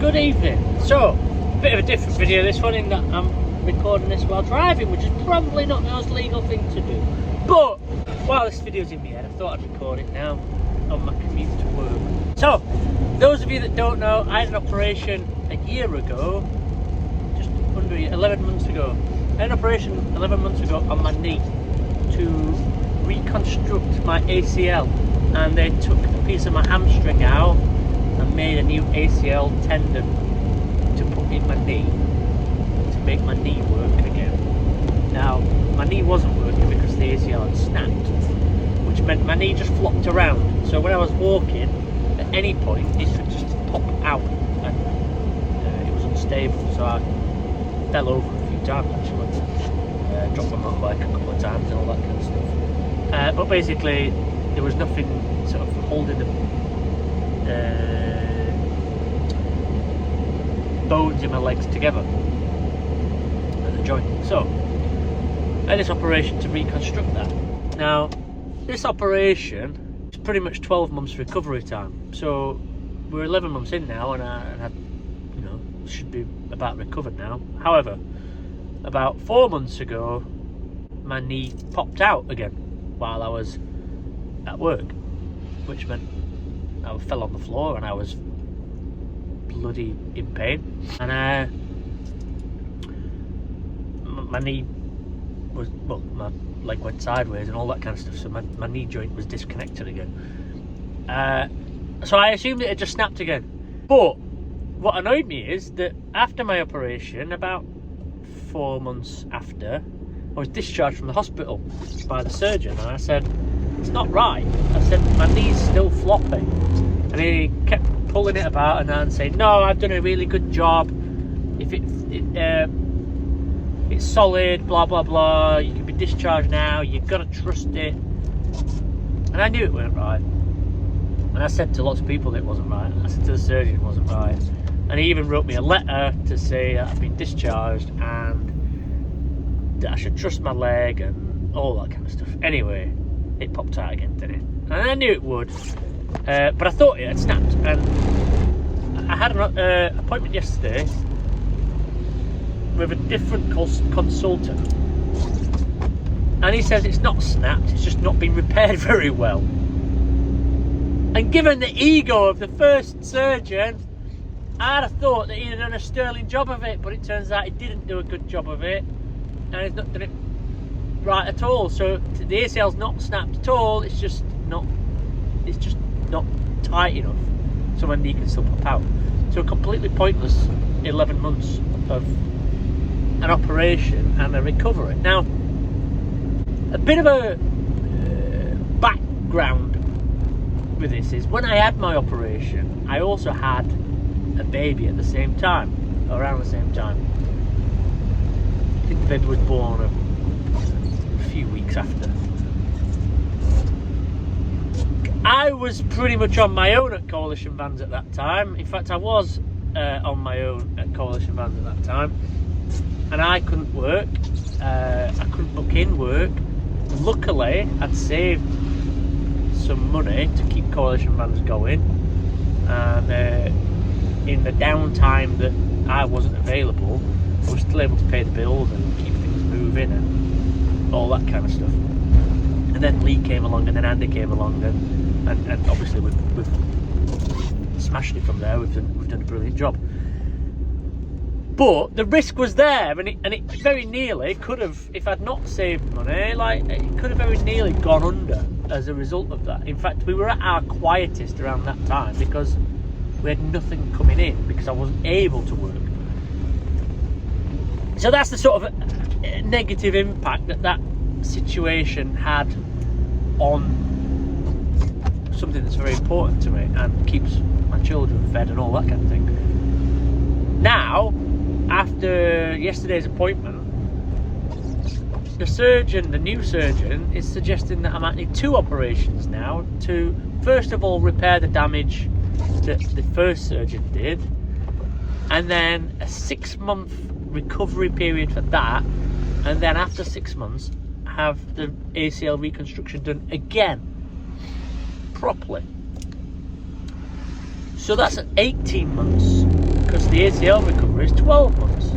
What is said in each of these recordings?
good evening. So, bit of a different video this one in that I'm recording this while driving, which is probably not the most legal thing to do. But, while this video's in my head, I thought I'd record it now on my commute to work. So, those of you that don't know, I had an operation a year ago, just under 11 months ago. I had an operation 11 months ago on my knee to reconstruct my ACL, and they took a piece of my hamstring out and made a new ACL tendon to put in my knee to make my knee work again. Now, my knee wasn't working because the ACL had snapped, which meant my knee just flopped around. So when I was walking, at any point, it would just pop out, and it was unstable. So I fell over a few times actually, dropped my motorbike a couple of times and all that kind of stuff. But basically, there was nothing sort of holding the bones in my legs together at the joint. So I had this operation to reconstruct that. Now this operation is pretty much 12 months recovery time, so we're 11 months in now, and I you know, should be about recovered now. However, about 4 months ago my knee popped out again while I was at work, which meant I fell on the floor and I was bloody in pain, and my knee was, well, my leg went sideways and all that kind of stuff, so my knee joint was disconnected again. So I assumed it had just snapped again. But what annoyed me is that after my operation, about 4 months after, I was discharged from the hospital by the surgeon, and I said, it's not right. I said, my knee's still flopping. And he kept pulling it about and saying, no, I've done a really good job. If it's solid, blah, blah, blah. You can be discharged now. You've got to trust it. And I knew it weren't right. And I said to lots of people that it wasn't right. I said to the surgeon it wasn't right. And he even wrote me a letter to say I've been discharged and that I should trust my leg and all that kind of stuff. Anyway, it popped out again, didn't it? And I knew it would. But I thought it had snapped, and I had an appointment yesterday with a different consultant, and he says it's not snapped, it's just not been repaired very well. And given the ego of the first surgeon, I'd have thought that he'd have done a sterling job of it, but it turns out he didn't do a good job of it, and he's not done it right at all. So the ACL's not snapped at all, it's just not tight enough so my knee can still pop out. So a completely pointless 11 months of an operation and a recovery. Now, a bit of a background with this is when I had my operation, I also had a baby at the same time, around the same time. I think the baby was born a few weeks after. I was pretty much on my own at Coalition Vans at that time. In fact, I was on my own at Coalition Vans at that time, and I couldn't work. I couldn't book in work. Luckily, I'd saved some money to keep Coalition Vans going, and in the downtime that I wasn't available, I was still able to pay the bills and keep things moving and all that kind of stuff. And then Lee came along, and then Andy came along, and obviously we've smashed it from there. We've done a brilliant job. But the risk was there, and it very nearly could have, if I'd not saved money, like, it could have very nearly gone under as a result of that. In fact, we were at our quietest around that time because we had nothing coming in, because I wasn't able to work. So that's the sort of negative impact that situation had on something that's very important to me and keeps my children fed and all that kind of thing. Now, after yesterday's appointment, the new surgeon is suggesting that I might need 2 operations now to, first of all, repair the damage that the first surgeon did, and then a 6-month recovery period for that, and then after 6 months have the ACL reconstruction done again properly. So that's 18 months, because the ACL recovery is 12 months.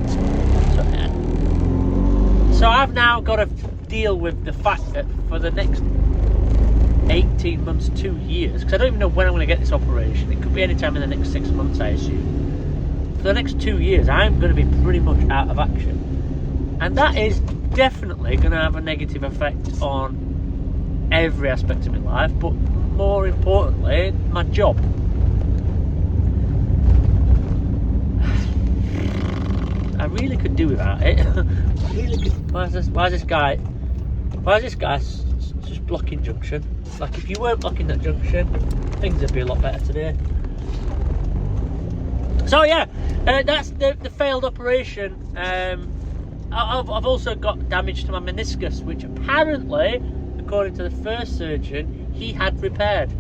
So I've now got to deal with the fact that for the next 18 months, 2 years, because I don't even know when I'm going to get this operation. It could be any time in the next 6 months, I assume. For the next 2 years, I'm going to be pretty much out of action. And that is definitely going to have a negative effect on every aspect of my life, but more importantly, my job. I really could do without it. I really could. Why is this guy just blocking junction? Like, if you weren't blocking that junction, things would be a lot better today. So yeah, that's the failed operation. I've also got damage to my meniscus, which apparently, according to the first surgeon, he had repaired,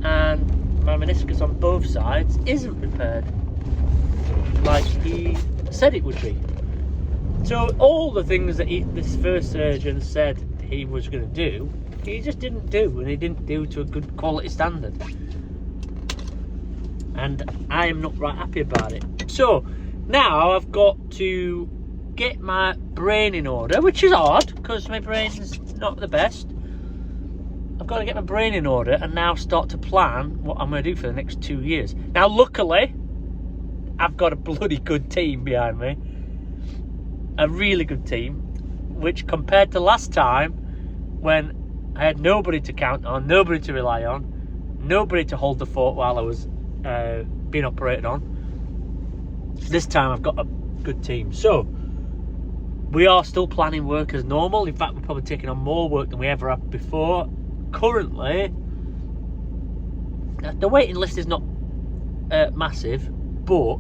and my meniscus on both sides isn't repaired like he said it would be. So all the things that this first surgeon said he was going to do, he just didn't do, and he didn't do to a good quality standard, and I am not right happy about it. So now I've got to get my brain in order, which is hard because my brain's not the best. I've got to get my brain in order and now start to plan what I'm going to do for the next 2 years. Now, luckily, I've got a bloody good team behind me. A really good team, which compared to last time when I had nobody to count on, nobody to rely on, nobody to hold the fort while I was being operated on, this time I've got a good team. So we are still planning work as normal. In fact, we're probably taking on more work than we ever have before. Currently, the waiting list is not massive, but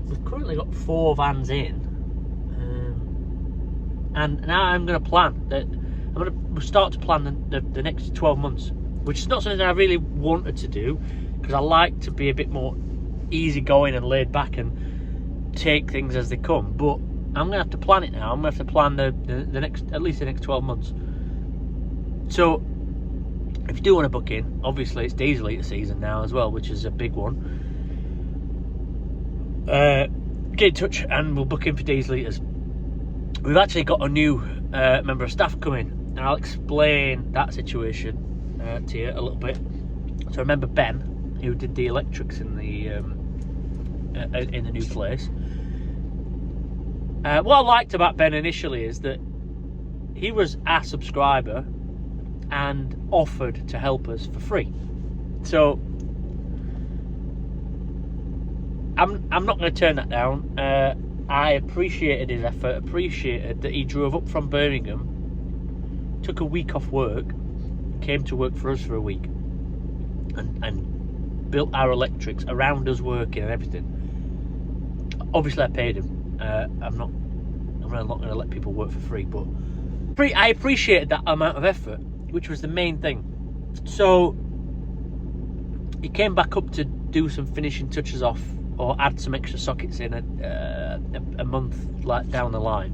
we've currently got 4 vans in, and now I'm going to plan that. I'm going to start to plan the next 12 months, which is not something that I really wanted to do, because I like to be a bit more easygoing and laid back and take things as they come. But I'm going to have to plan it now. I'm going to have to plan the next, at least the next 12 months. So if you do want to book in, obviously it's diesel eater season now as well, which is a big one. Get in touch and we'll book in for diesel eaters. We've actually got a new member of staff coming, and I'll explain that situation to you a little bit. So remember Ben, who did the electrics in the new place. What I liked about Ben initially is that he was a subscriber and offered to help us for free. So I'm not going to turn that down. I appreciated his effort, appreciated that he drove up from Birmingham, took a week off work, came to work for us for a week, and built our electrics around us working and everything. Obviously I paid him. I'm not going to let people work for free, but I appreciated that amount of effort, which was the main thing. So he came back up to do some finishing touches off, or add some extra sockets in a month like down the line.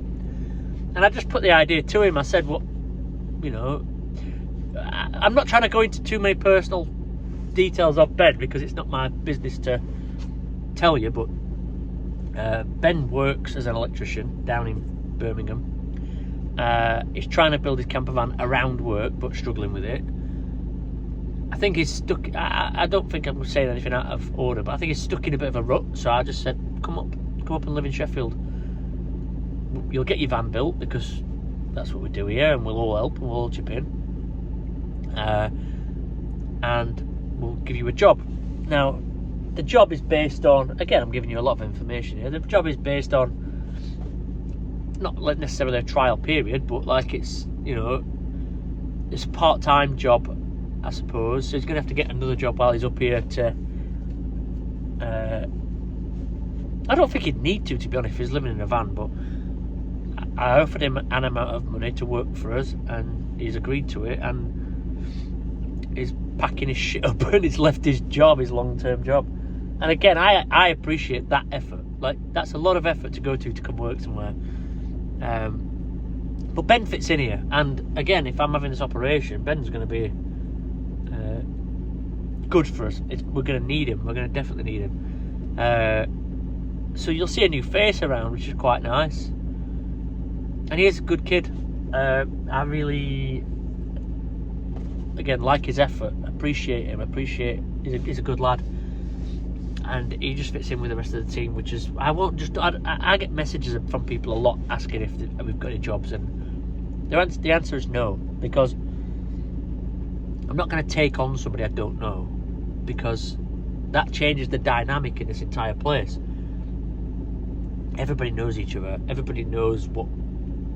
And I just put the idea to him. I said, well, you know, I'm not trying to go into too many personal details of Ben, because it's not my business to tell you, but Ben works as an electrician down in Birmingham. He's trying to build his campervan around work, but struggling with it. I think he's stuck. I don't think I'm saying anything out of order, but I think he's stuck in a bit of a rut. So I just said, come up and live in Sheffield. You'll get your van built, because that's what we do here, and we'll all help and we'll all chip in. And we'll give you a job. Now, the job is based on, again, I'm giving you a lot of information here. The job is based on not necessarily a trial period, but like it's, you know, it's a part-time job, I suppose. So he's going to have to get another job while he's up here to... I don't think he'd need to be honest, if he's living in a van, but I offered him an amount of money to work for us, and he's agreed to it, and he's packing his shit up and he's left his job, his long-term job. And again, I appreciate that effort. Like, that's a lot of effort to go to come work somewhere. But Ben fits in here, and again, if I'm having this operation, Ben's going to be good for us. We're going to need him. We're going to definitely need him. So you'll see a new face around, which is quite nice. And he is a good kid. I really, again, like his effort. Appreciate him. He's a good lad. And he just fits in with the rest of the team, which is, I get messages from people a lot asking if we've got any jobs, and the answer is no, because I'm not going to take on somebody I don't know, because that changes the dynamic in this entire place. Everybody knows each other. Everybody knows what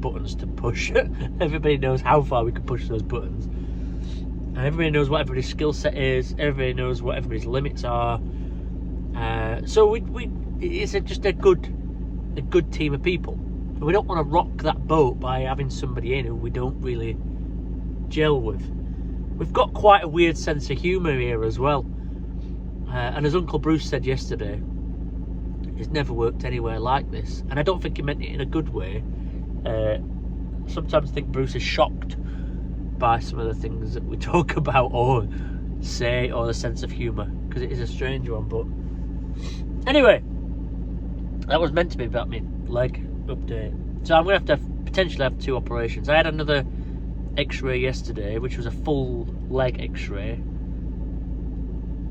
buttons to push. Everybody knows how far we can push those buttons. And everybody knows what everybody's skill set is. Everybody knows what everybody's limits are. So it's just a good team of people. We don't want to rock that boat by having somebody in who we don't really gel with. We've got quite a weird sense of humour here as well. And as Uncle Bruce said yesterday, he's never worked anywhere like this. And I don't think he meant it in a good way. Sometimes I think Bruce is shocked by some of the things that we talk about or say, or the sense of humour, because it is a strange one. But anyway, that was meant to be about my leg update. So I'm going to have to potentially have 2 operations. I had another x-ray yesterday, which was a full leg x-ray.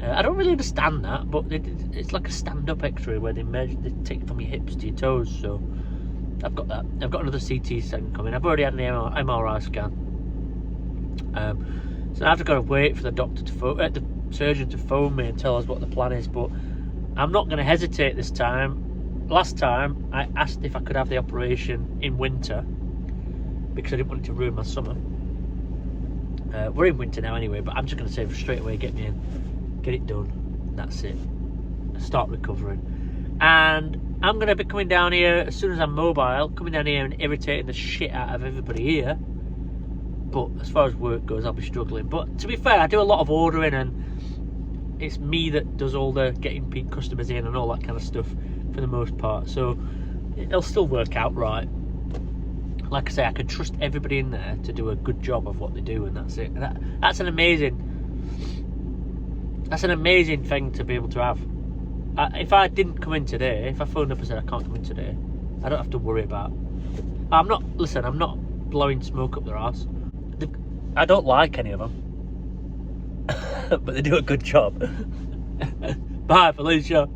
I don't really understand that, but it's like a stand-up x-ray where they take from your hips to your toes. So I've got that. I've got another CT scan coming. I've already had an MRI scan. So I've got to wait for the doctor the surgeon to phone me and tell us what the plan is. But I'm not going to hesitate this time. Last time I asked if I could have the operation in winter because I didn't want it to ruin my summer. We're in winter now anyway, but I'm just going to say straight away, get me in, get it done. That's it. Start recovering. And I'm going to be coming down here as soon as I'm mobile, coming down here and irritating the shit out of everybody here. But as far as work goes, I'll be struggling. But to be fair, I do a lot of ordering, and it's me that does all the getting customers in and all that kind of stuff for the most part. So it'll still work out right. Like I say, I can trust everybody in there to do a good job of what they do, and that's it. That's an amazing thing to be able to have. If I didn't come in today, if I phoned up and said I can't come in today, I don't have to worry about. I'm not blowing smoke up their arse. I don't like any of them, but they do a good job. Bye, Felicia.